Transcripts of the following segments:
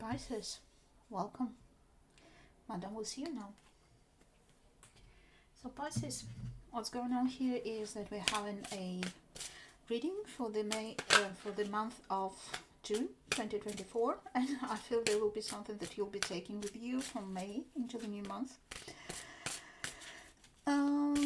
Pisces, welcome. Madam will see you now. So Pisces, what's going on here is that we're having a reading for the month of June 2024, and I feel there will be something that you'll be taking with you from May into the new month.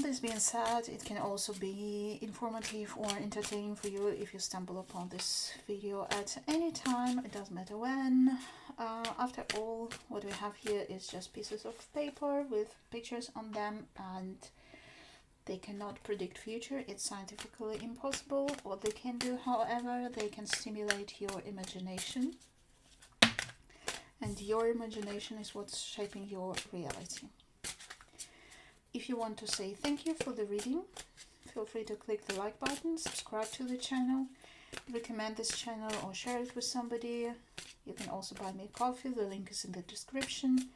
This being said, it can also be informative or entertaining for you if you stumble upon this video at any time. It doesn't matter when. After all, what we have here is just pieces of paper with pictures on them, and they cannot predict future. It's scientifically impossible. What they can do, however, they can stimulate your imagination, and your imagination is what's shaping your reality. If you want to say thank you for the reading, feel free to click the like button, subscribe to the channel, recommend this channel or share it with somebody. You can also buy me a coffee, the link is in the description.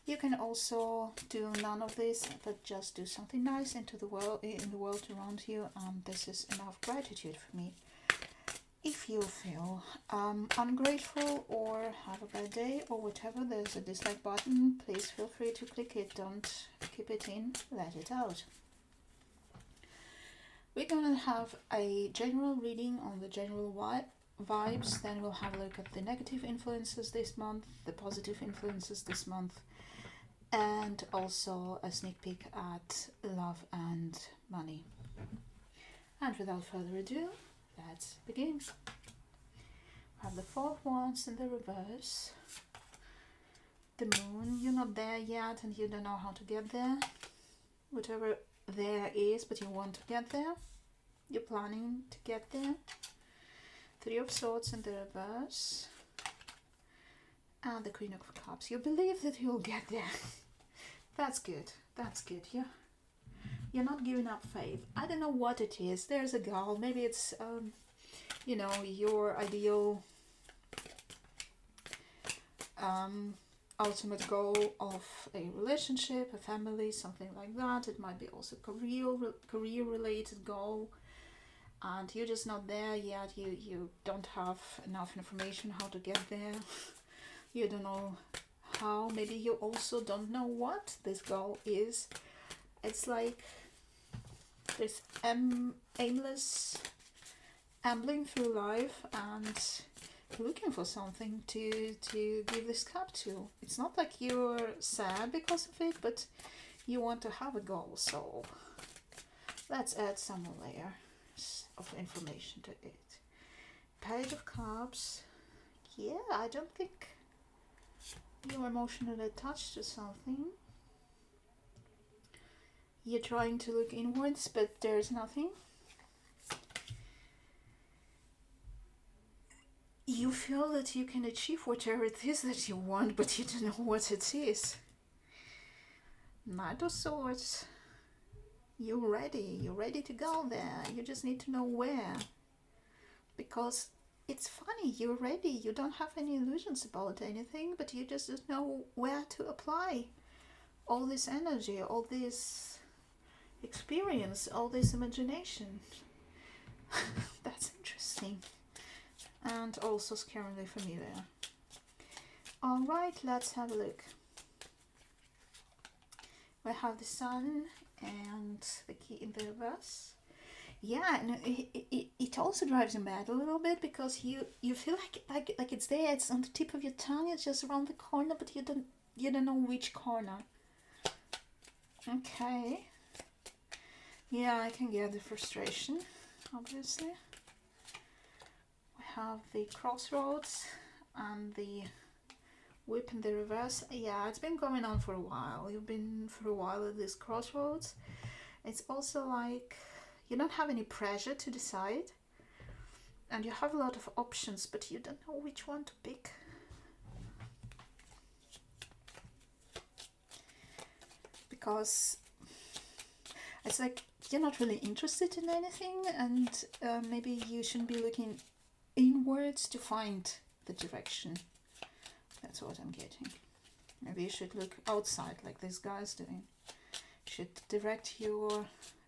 You can also do none of this, but just do something nice in the world around you, and this is enough gratitude for me. If you feel ungrateful or have a bad day or whatever, there's a dislike button. Please feel free to click it. Don't keep it in, let it out. We're going to have a general reading on the general vibes. Then we'll have a look at the negative influences this month, the positive influences this month, and also a sneak peek at love and money. And without further ado, let's begin. We have the Four of Wands in the reverse. The Moon, you're not there yet and you don't know how to get there. Whatever there is, but you want to get there. You're planning to get there. Three of Swords in the reverse. And the Queen of Cups. You believe that you'll get there. That's good. That's good. You're not giving up faith. I don't know what it is. There's a goal. Maybe it's, your ideal ultimate goal of a relationship, a family, something like that. It might be also career related goal, and you're just not there yet. You don't have enough information how to get there. You don't know how. Maybe you also don't know what this goal is. It's like this aimless ambling through life and looking for something to give this cup to. It's not like you're sad because of it, but you want to have a goal. So let's add some layers of information to it. Page of Cups. Yeah, I don't think you're emotionally attached to something. You're trying to look inwards, but there's nothing. You feel that you can achieve whatever it is that you want, but you don't know what it is. Knight of Swords. You're ready to go there. You just need to know where. Because it's funny, you're ready. You don't have any illusions about anything, but you just don't know where to apply all this energy, all this experience, all this imagination. That's interesting. And also scarily familiar. Alright, let's have a look. We have the Sun and the Key in the reverse. Yeah, and it also drives you mad a little bit, because you feel like it's there, it's on the tip of your tongue, it's just around the corner, but you don't know which corner. Okay. Yeah, I can get the frustration, obviously. We have the Crossroads and the Whip in the reverse. Yeah, it's been going on for a while. You've been for a while at this Crossroads. It's also like you don't have any pressure to decide, and you have a lot of options, but you don't know which one to pick. Because it's like you're not really interested in anything, and maybe you shouldn't be looking inwards to find the direction. That's what I'm getting. Maybe you should look outside like this guy's doing. You should direct your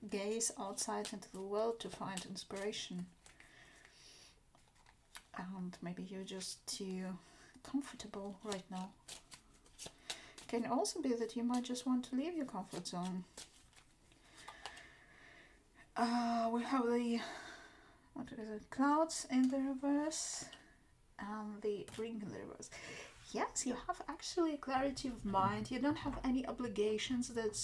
gaze outside into the world to find inspiration. And maybe you just to comfortable right now. Can also be that you might just want to leave your comfort zone. We have the clouds in the reverse and the ring in the reverse. Yes, you have actually clarity of mind. You don't have any obligations that,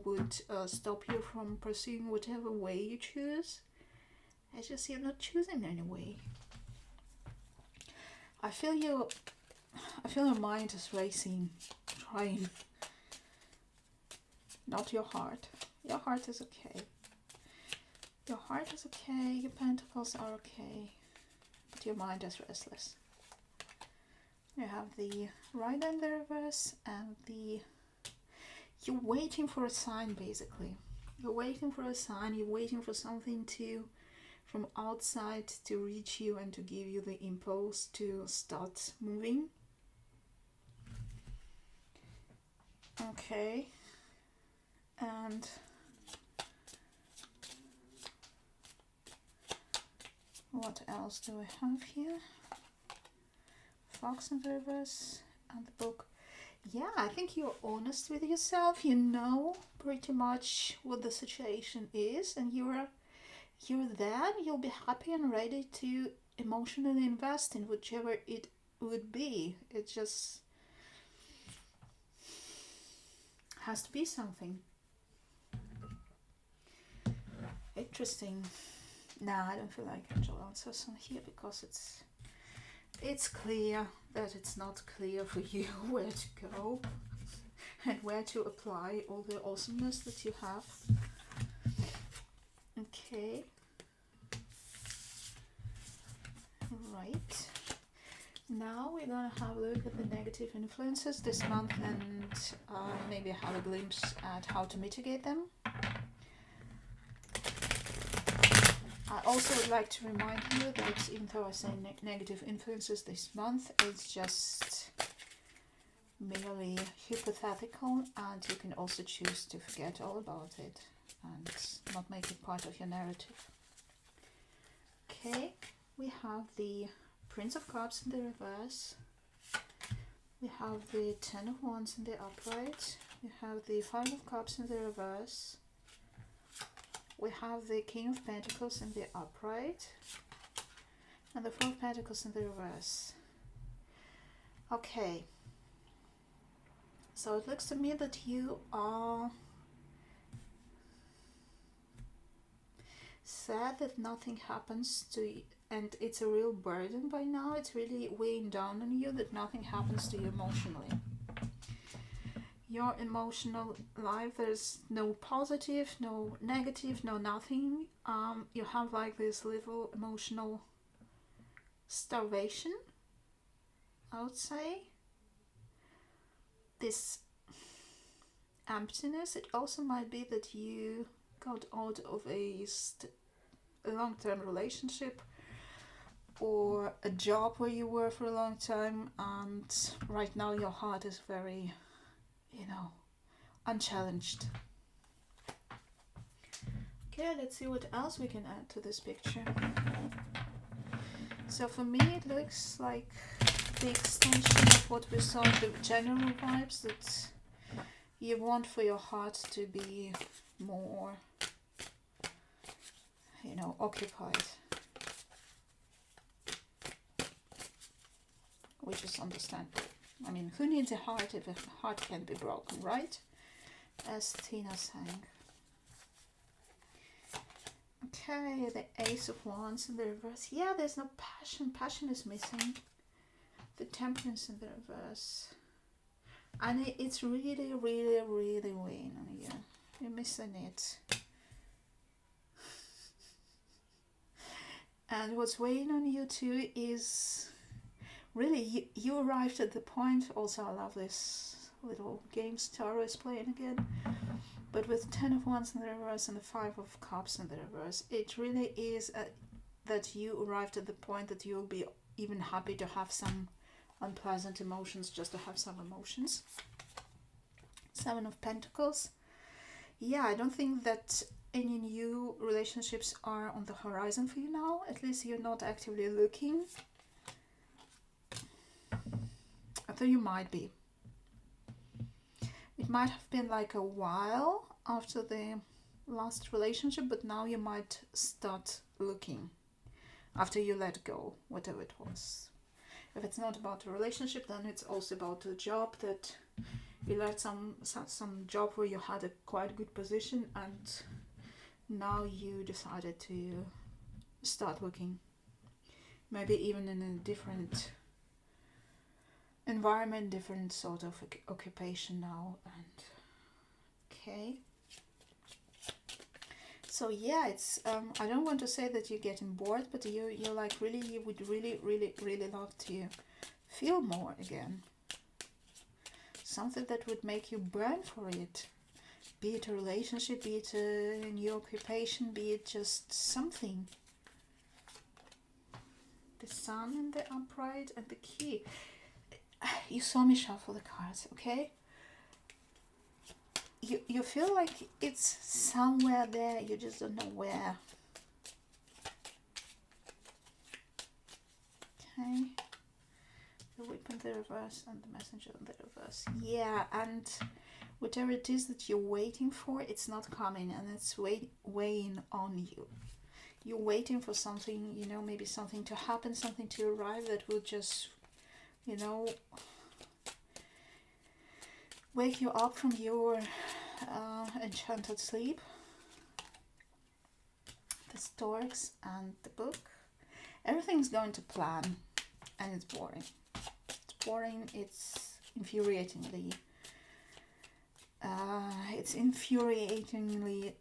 would stop you from pursuing whatever way you choose. It's just you're not choosing any way. I feel your mind is racing, trying. Not your heart. Your heart is okay. Your heart is okay, your pentacles are okay, but your mind is restless. You have the rider in the reverse and you're waiting for a sign, basically. You're waiting for a sign, you're waiting for something from outside to reach you and to give you the impulse to start moving. Okay. And what else do I have here? Fox in the reverse and the book. Yeah, I think you're honest with yourself. You know pretty much what the situation is, and you're there. You'll be happy and ready to emotionally invest in whichever it would be. It just has to be something interesting. Nah, I don't feel like angel answers on here because it's clear that it's not clear for you where to go and where to apply all the awesomeness that you have. Okay. Right. Now we're gonna have a look at the negative influences this month and maybe have a glimpse at how to mitigate them. I also would like to remind you that even though I say negative influences this month, it's just merely hypothetical, and you can also choose to forget all about it and not make it part of your narrative. Okay, we have the Prince of Cups in the reverse. We have the Ten of Wands in the upright. We have the Five of Cups in the reverse. We have the King of Pentacles in the upright and the Four of Pentacles in the reverse. Okay, so it looks to me that you are sad that nothing happens to you, and it's a real burden by now. It's really weighing down on you that nothing happens to you emotionally. Your emotional life, there's no positive, no negative, no nothing. You have like this little emotional starvation, I would say. This emptiness. It also might be that you got out of a long-term relationship or a job where you were for a long time, and right now your heart is very, unchallenged. Okay, let's see what else we can add to this picture. So for me it looks like the extension of what we saw in the general vibes, that you want for your heart to be more, occupied. Which is understandable. I mean, who needs a heart if a heart can be broken, right? As Tina sang. Okay, the Ace of Wands in the reverse. Yeah, there's no passion. Passion is missing. The Temperance in the reverse. And it's really, really, really weighing on you. You're missing it. And what's weighing on you too is really, you arrived at the point. Also, I love this little game Taro is playing again. But with Ten of Wands in the reverse and the Five of Cups in the reverse, it really is that you arrived at the point that you'll be even happy to have some unpleasant emotions, just to have some emotions. Seven of Pentacles. Yeah, I don't think that any new relationships are on the horizon for you now. At least you're not actively looking. I thought you might be. It might have been like a while after the last relationship, but now you might start looking after you let go, whatever it was. If it's not about a relationship, then it's also about a job that you left some job where you had a quite good position, and now you decided to start looking. Maybe even in a different environment, different sort of occupation now. And okay. So yeah, it's I don't want to say that you're getting bored, but you like really, you would really love to feel more again. Something that would make you burn for it. Be it a relationship, be it a new occupation, be it just something. The Sun and the Upright and the Key. You saw me shuffle the cards, okay? You feel like it's somewhere there, you just don't know where. Okay. The Whip in the reverse and the Messenger in the reverse. Yeah, and whatever it is that you're waiting for, it's not coming, and it's weighing on you. You're waiting for something, you know, maybe something to happen, something to arrive that will just, you know, wake you up from your enchanted sleep. The Storks and the Book. Everything's going to plan, and it's boring. It's boring, it's infuriatingly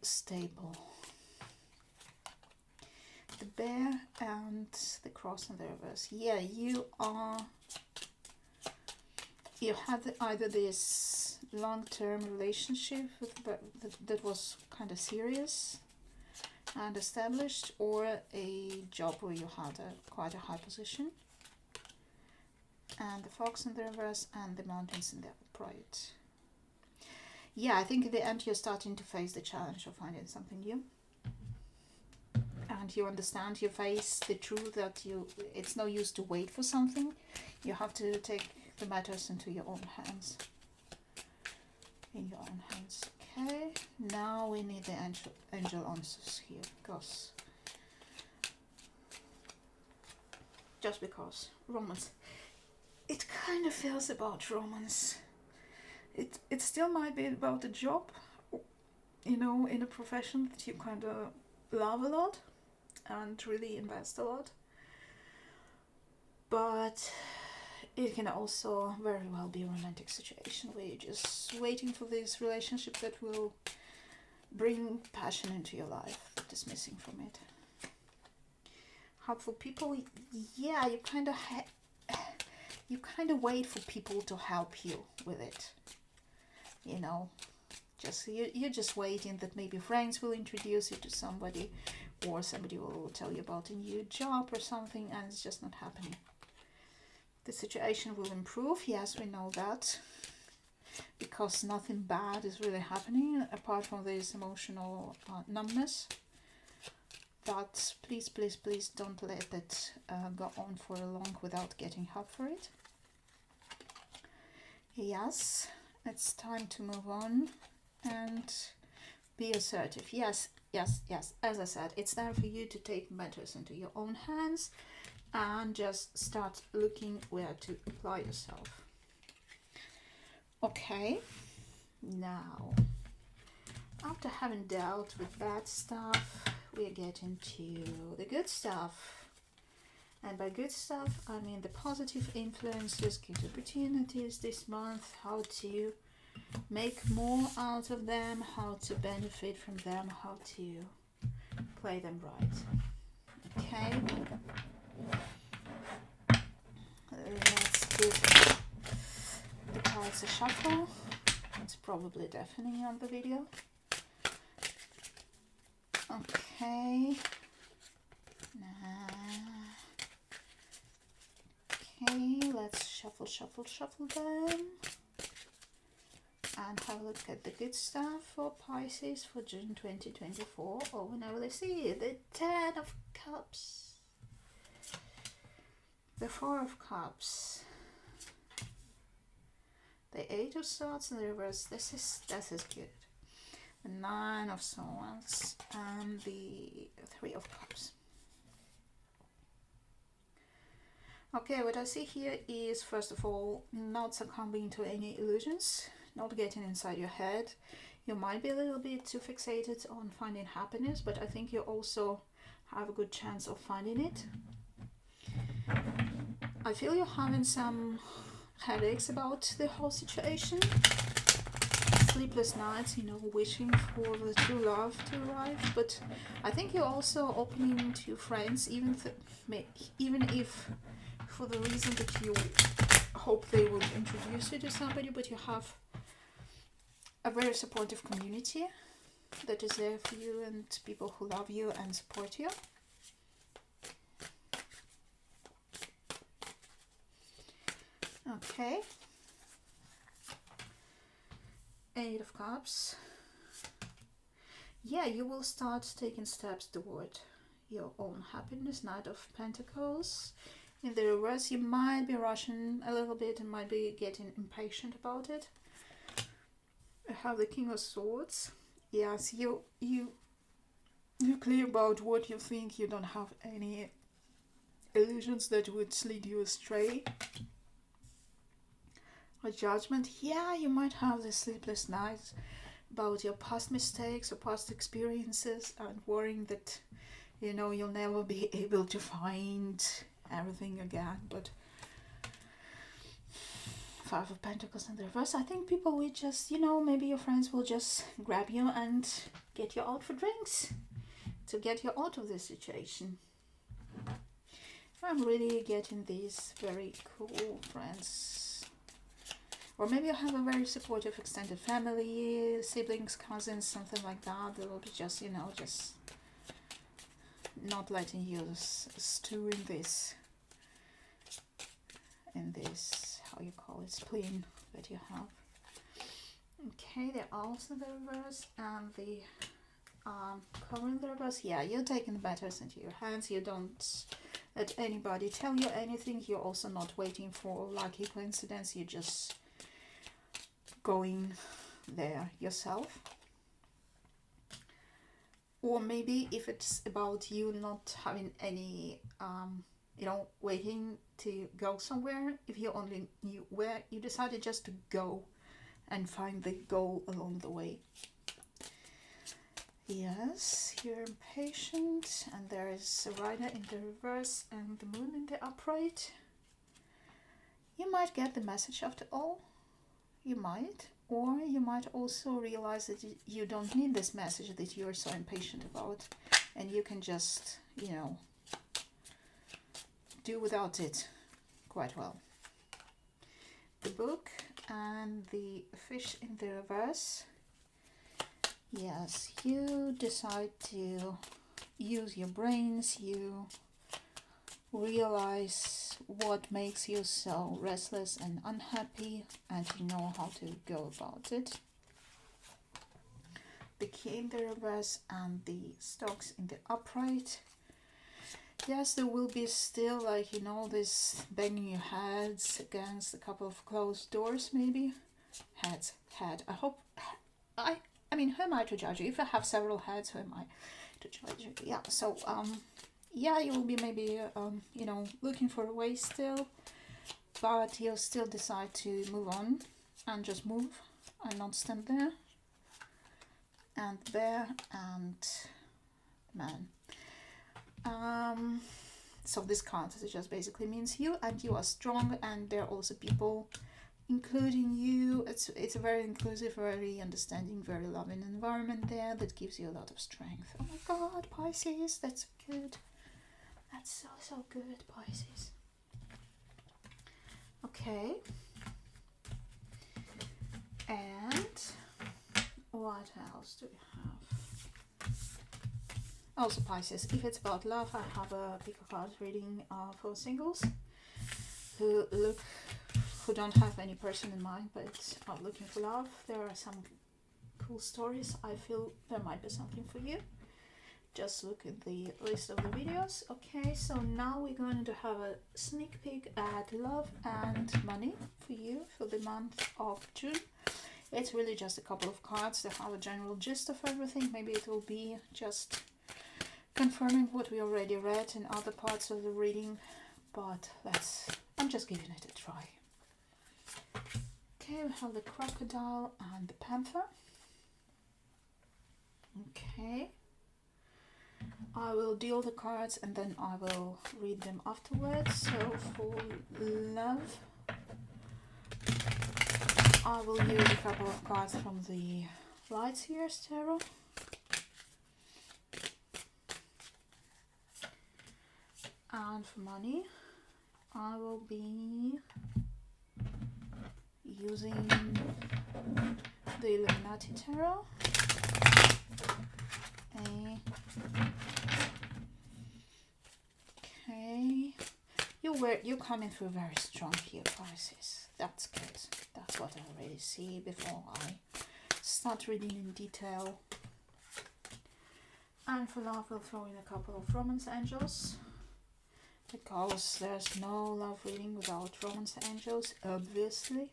stable. The Bear and the Cross in the reverse. Yeah, you had either this long-term relationship that was kind of serious and established, or a job where you had quite a high position. And the Fox in the reverse and the Mountains in the upright. Yeah, I think in the end you're starting to face the challenge of finding something new. And you understand, you face the truth that it's no use to wait for something. You have to take the matters into your own hands. In your own hands. Okay, now we need the angel answers here, because romance. It kind of feels about romance. It still might be about a job, you know, in a profession that you kind of love a lot and really invest a lot. But it can also very well be a romantic situation where you're just waiting for this relationship that will bring passion into your life that is missing from it. Helpful people, yeah, you kind of wait for people to help you with it. You know, just you're just waiting that maybe friends will introduce you to somebody, or somebody will tell you about a new job or something, and it's just not happening. The situation will improve, yes, we know that, because nothing bad is really happening apart from this emotional numbness. But please don't let it go on for long without getting help for it. Yes, it's time to move on and be assertive. Yes, as I said, it's time for you to take matters into your own hands and just start looking where to apply yourself. Okay, now, after having dealt with bad stuff, we're getting to the good stuff. And by good stuff, I mean the positive influences, good opportunities this month, how to make more out of them, how to benefit from them, how to play them right. Okay? Let's give the cards a shuffle. It's probably deafening on the video. Okay. Okay, let's shuffle them. And have a look at the good stuff for Pisces for June 2024. Oh, now let's see the 10 of Cups. The 4 of Cups. The Eight of Swords in the reverse. This is good. The Nine of Swords and the Three of Cups. Okay, what I see here is, first of all, not succumbing to any illusions, not getting inside your head. You might be a little bit too fixated on finding happiness, but I think you also have a good chance of finding it. I feel you're having some headaches about the whole situation. Sleepless nights, wishing for the true love to arrive, but I think you're also opening to friends, even if for the reason that you hope they will introduce you to somebody, but you have a very supportive community that is there for you and people who love you and support you. Okay. Eight of Cups. Yeah, you will start taking steps toward your own happiness. Knight of Pentacles. In the reverse, you might be rushing a little bit and might be getting impatient about it. I have the King of Swords. Yes, you're clear about what you think. You don't have any illusions that would lead you astray. A Judgment. Yeah, you might have the sleepless nights about your past mistakes or past experiences and worrying that you'll never be able to find everything again. But Five of Pentacles in the reverse. I think people will just, maybe your friends will just grab you and get you out for drinks to get you out of this situation. I'm really getting these very cool friends. Or maybe you have a very supportive extended family, siblings, cousins, something like that. They will be just, just not letting you stew in this, how you call it, spleen that you have. Okay, they're also the reverse, and the cover in the reverse. Yeah, you're taking matters into your hands. You don't let anybody tell you anything. You're also not waiting for lucky coincidence. You're just going there yourself. Or maybe if it's about you not having any, waiting to go somewhere, if you only knew where, you decided just to go and find the goal along the way. Yes, you're impatient, and there is a Rider in the reverse and the Moon in the upright. You might get the message after all. You might. Or you might also realize that you don't need this message that you're so impatient about, and you can just, do without it quite well. The Book and the Fish in the reverse. Yes, you decide to use your brains. You realize what makes you so restless and unhappy, and you know how to go about it. The Key in the reverse and the Stocks in the upright. Yes, there will be still this banging your heads against a couple of closed doors, maybe. Head. I hope, who am I to judge you? If I have several heads, who am I to judge you? Yeah, so, yeah, you will be maybe, looking for a way still, but you'll still decide to move on and just move and not stand there. And Bear and Man. So this card just basically means you are strong, and there are also people, including you. It's a very inclusive, very understanding, very loving environment there that gives you a lot of strength. Oh my God, Pisces, that's good. That's so good, Pisces. Okay. And what else do we have? Also Pisces, if it's about love, I have a pick a card reading for singles who don't have any person in mind but are looking for love. There are some cool stories. I feel there might be something for you. just look at the list of the videos. Okay, so now we're going to have a sneak peek at love and money for you for the month of June. It's really just a couple of cards that have a general gist of everything. Maybe it will be just confirming what we already read in other parts of the reading, but I'm just giving it a try. Okay, we have the crocodile and the panther. Okay, I will deal the cards and then I will read them afterwards. So for love, I will use a couple of cards from the Lights Years Tarot. And for money, I will be using the Illuminati Tarot. Okay, you're coming through very strong here, Pisces. That's good. That's what I already see before I start reading in detail. And for love, we'll throw in a couple of romance angels, because there's no love reading without romance angels, obviously.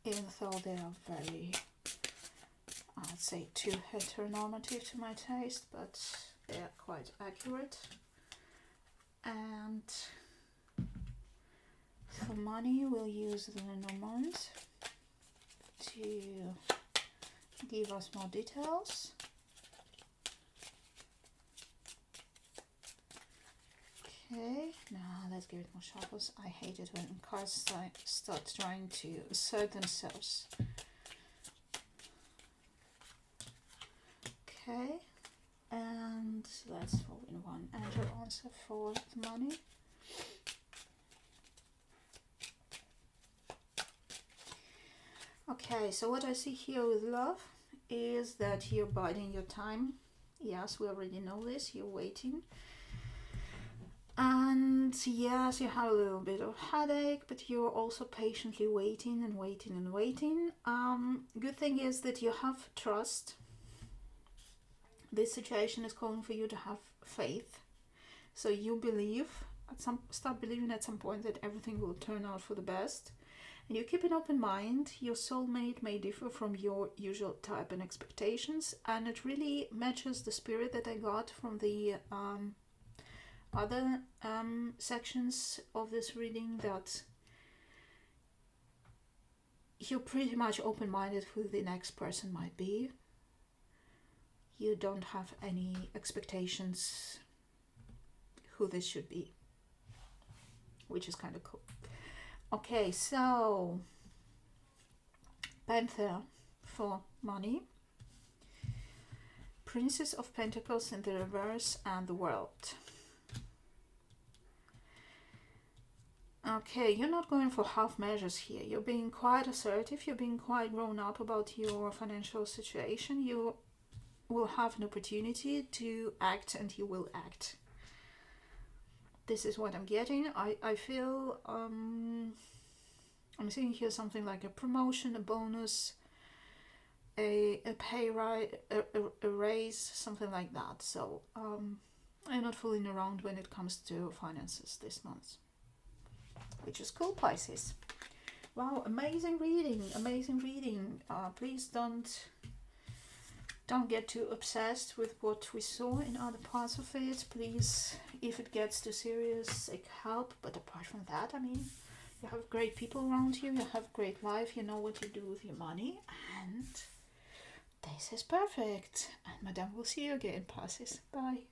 Even though they are very, I'd say, too heteronormative to my taste, but they are quite accurate. And for money, we'll use the Lenormand to give us more details. Okay, now let's give it more sharpness. I hate it when cards start trying to assert themselves. Okay, and let's throw in one angel answer for the money. Okay, so what I see here with love is that you're biding your time. Yes, we already know this, you're waiting. And yes, you have a little bit of headache, but you're also patiently waiting and waiting and waiting. Good thing is that you have trust. This situation is calling for you to have faith. So you believe, start believing at some point that everything will turn out for the best. And you keep an open mind. Your soulmate may differ from your usual type and expectations, and it really matches the spirit that I got from the other sections of this reading, that you're pretty much open-minded who the next person might be. You don't have any expectations who this should be, which is kind of cool. Okay, so Panther for money, Princess of Pentacles in the reverse, and the World. Okay, you're not going for half measures here. You're being quite assertive. You're being quite grown up about your financial situation. You will have an opportunity to act, and you will act. This is what I'm getting. I feel I'm seeing here something like a promotion, a bonus, a pay rise, a raise, something like that. So I'm not fooling around when it comes to finances this month, which is cool, Pisces. Wow, amazing reading, amazing reading. Please don't get too obsessed with what we saw in other parts of it. Please, if it gets too serious, seek help. But apart from that, I mean, you have great people around you, you have great life, you know what you do with your money, and this is perfect. And Madame will see you again, Pisces. Bye.